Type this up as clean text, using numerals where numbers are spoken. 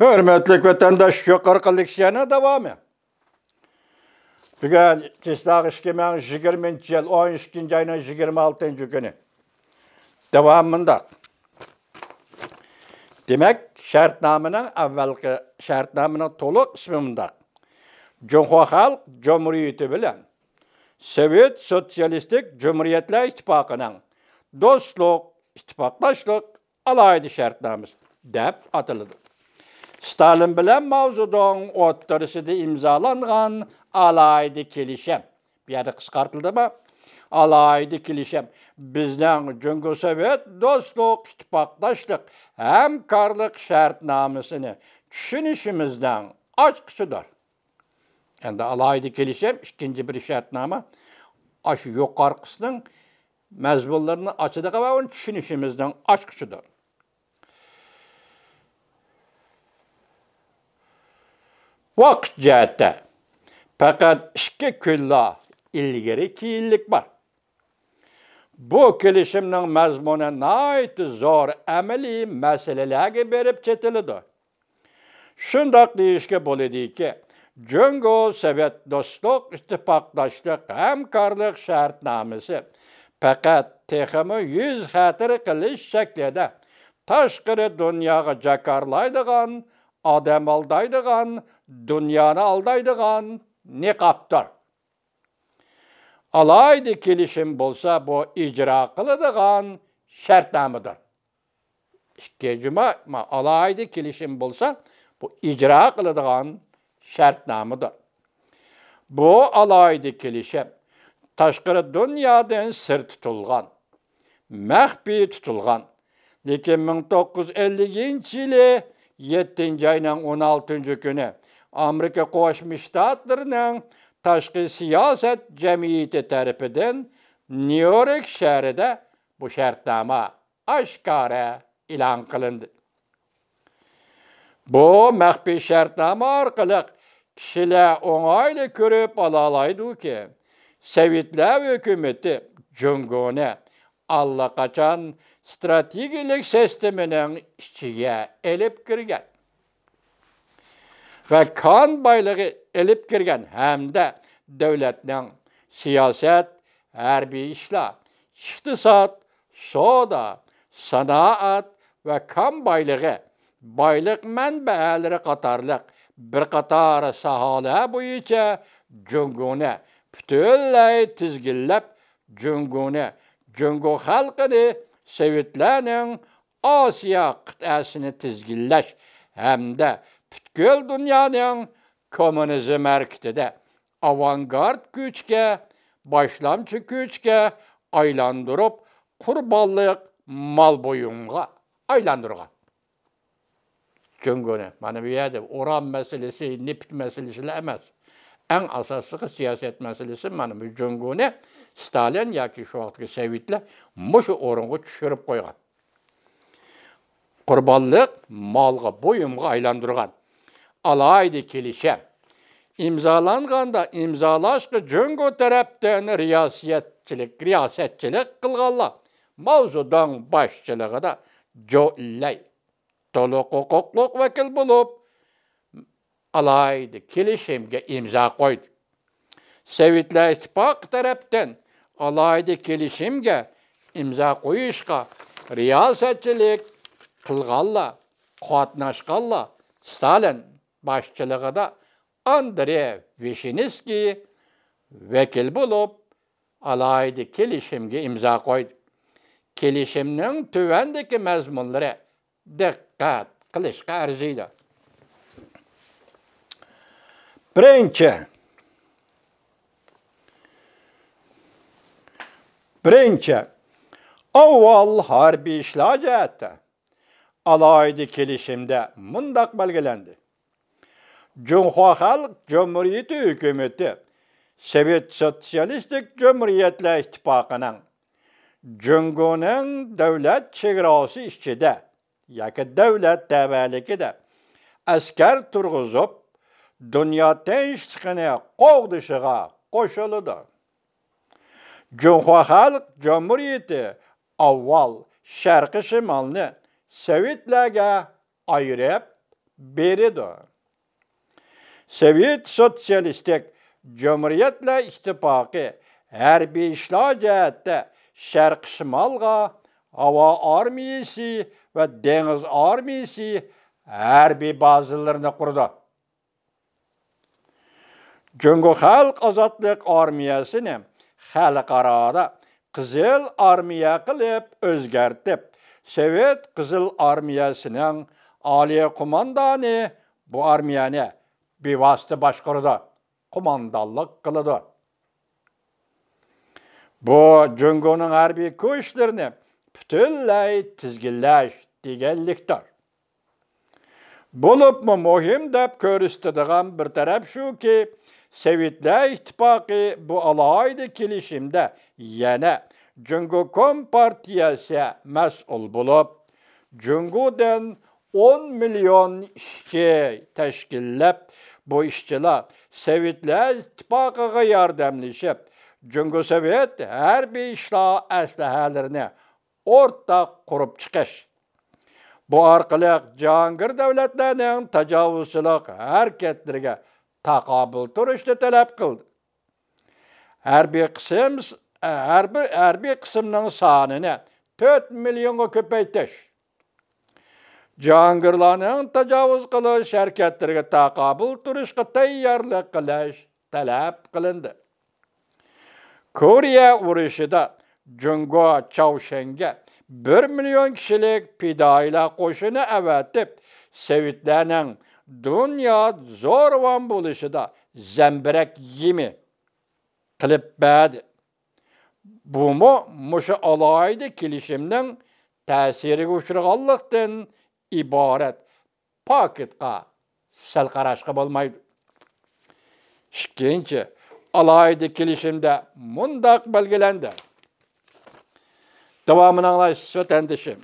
Hürmetlik vatandaş yukarı leksiyona devamı. Bugün Cisdağ işkemen 20. yıl 12. ayının 26. günü. Devamında. Demek şartnamenin evvelki şartnamenin toluk isminde. Cumhuriyet Halk Cumhuriyeti bilen Sovyet Sosyalistik Cumhuriyetler İttifakı'nın dostluk, ittifaklaşlık alaydı şartnamesi dep atıldı. Stalin bilen mavzudun o'ttirishida imzolangan alaydı kelishim. Bu yerda qisqartildi mi? Alaydı kelishim. Bizning Jungo Sovet dostluk, ittifaklaşlık, hamkorlik shartnomasini tushunishimizdan ochqichidir. Endi alaydı kelishim ikkinchi bir shartnoma. Aş yuqorqisining mazmunlarini ochadi va uni tushunishimizdan ochqichidir. Vaqt cəhətdə fəqət iki külla ilgiri keyinlik var. Bu kelişimnin məzmunu nəhayət zor əməli məsələlərə verib çetilidir. Şundaq deyişki boladı ki, Jungo Sovet dostluq, ittifaqdaşlıq, həmkarlıq şərtnaməsi fəqət teximi 100 xətir qilish şəklində təşqiri dünyaga jakarlaydigan, adam aldaydigan, dünyani aldaydigan niqabdır. Alaydı kelişim bolsa bu icra qıladigan şartnamadır. İkinci alaydı kelişim bolsa bu icra qıladigan şartnamadır. Bu alaydı kelişim taşqiri dünyadan sir tutulgan, məxfi tutulgan. Lekin 1950-yılı 7. ayının 16. günü Amerika Qo'shma Shtatlarining tashqi siyosat jamiyati tarafidan Nyu-York shahrida bu shartnoma oshkora e'lon qilindi. Bu maxfiy shartnoma orqali kishilar o'ng'ayli ko'rib olalaydi-ki, Sovetlar hukumati Jungoni allaqachon strategik sistemining ichiga elib kirgan. Ve kan baylığı elip kirgen hem de devletinin siyaset, harbi işler, iktisat, soda, sanaat ve kan baylığı, baylık menbeleri katarlık bir katar sahalar boyunca Jungoni bütünlüğü tizgillep Jungo halkını Sovetlerinin Asya kıtasını tizgilleş hem de Bütkül dünyanın komünizm hareketinde avantgard güçke, başlamçı güçke aylandırıp kurbanlık mal boyunga aylandırgan. Jungoni, mana bu yerde uran meselesi, neft meselesi emas. En asaslı siyaset meselesi mana bu Jungoni, Stalin yoki şu vaqtki Sovetlar mushu o'ringa tushirib qo'ygan. Kurbanlık malga boyunga aylandırgan. Alaydı kelişim. İmzalanğanda imzalaşqı Jungo tarafdan riyasetçilik qılğanlar. Mavzudan başçılığı da Zhou Enlai toluq huquqluq vakil bulup alaydı kelişimge imza qoydu. Sovetlar İttifaqı tarafdan alaydı kelişimge imza qoyuşqa riyasetçilik qılğanlar, qatnaşqanlar. Stalin başçılığı da Andrei Vishiniski vekil bulup alaydı kelişimge imza koydu. Kelişimnin tüvendeki mezmunları dikkat qilishga arziydi. Birinchi avval harbiy ishlar jihatda alaydı kelişimde mundaq belgilendi. Cumhuriyet Halk Cumhuriyeti hükümeti Sovet Sosyalistik Cumhuriyetler İttifakı'nın Jungo'nun devlet chegarasi ichida yoki devlet tevalikida askar turg'izib dunyo tinchligini qo'g'dishiga qo'shildi. Cumhuriyet Halk Cumhuriyeti avval Sharqi Shimolni Sovetlarga ayirib beridi. Sovet Sotsialistik Cumhuriyetler İttifakı harbiy ishlar jihatda Sharq Shimolga havo armiyasi va dengiz armiyasi harbiy bazalarini qurdi. Jungo Xalq Ozodlik armiyasini xalqaroda Qizil armiya qilib o'zgartib, Sovet Qizil armiyasining oliy qo'mondoni bu armiyani bevosita boshqardi, qo'mondonlik qildi. Bu Jungoning harbiy kuchlarini butunlay tizginlash deganlikdir. Bo'libmi muhim deb ko'rsatadigan bir taraf shuki, Sovetlar ittifoqi bu alohida kelishimda yana Jungo Kompartiyasi mas'ul bo'lib, Jungodan 10 million ishchi tashkillab, bu ishchilar Sovetlar ittifoqiga yordamlashib, Jungo Sovet harbiy ishlar aslahalarini o'rtaq qurib chiqish. Bu orqali Jahongir davlatlarining tajovuzchilik harakatlariga taqobil turishni talab qildi. Harbiy qismning sonini 4 millionga ko'paytirish, Jahongirlarning tajovuz qilish harakatlariga taqobil turishga tayyorlik qilish talab qilindi. Koreya urushida Jungo Chavshanga 1 million kishilik fidoilar qo'shini avatib, Sovetlarning dunyo zo'rvan bo'lishida zambirak yemi qilib berdi. Bu mushu alohida kelishimning ta'siriga uchraganlikdan iborat paketga sal qarashga bo'lmaydi. Ikkinchi, alohida kelishimda mundaq belgilandi. Davomini anglash vatandishim.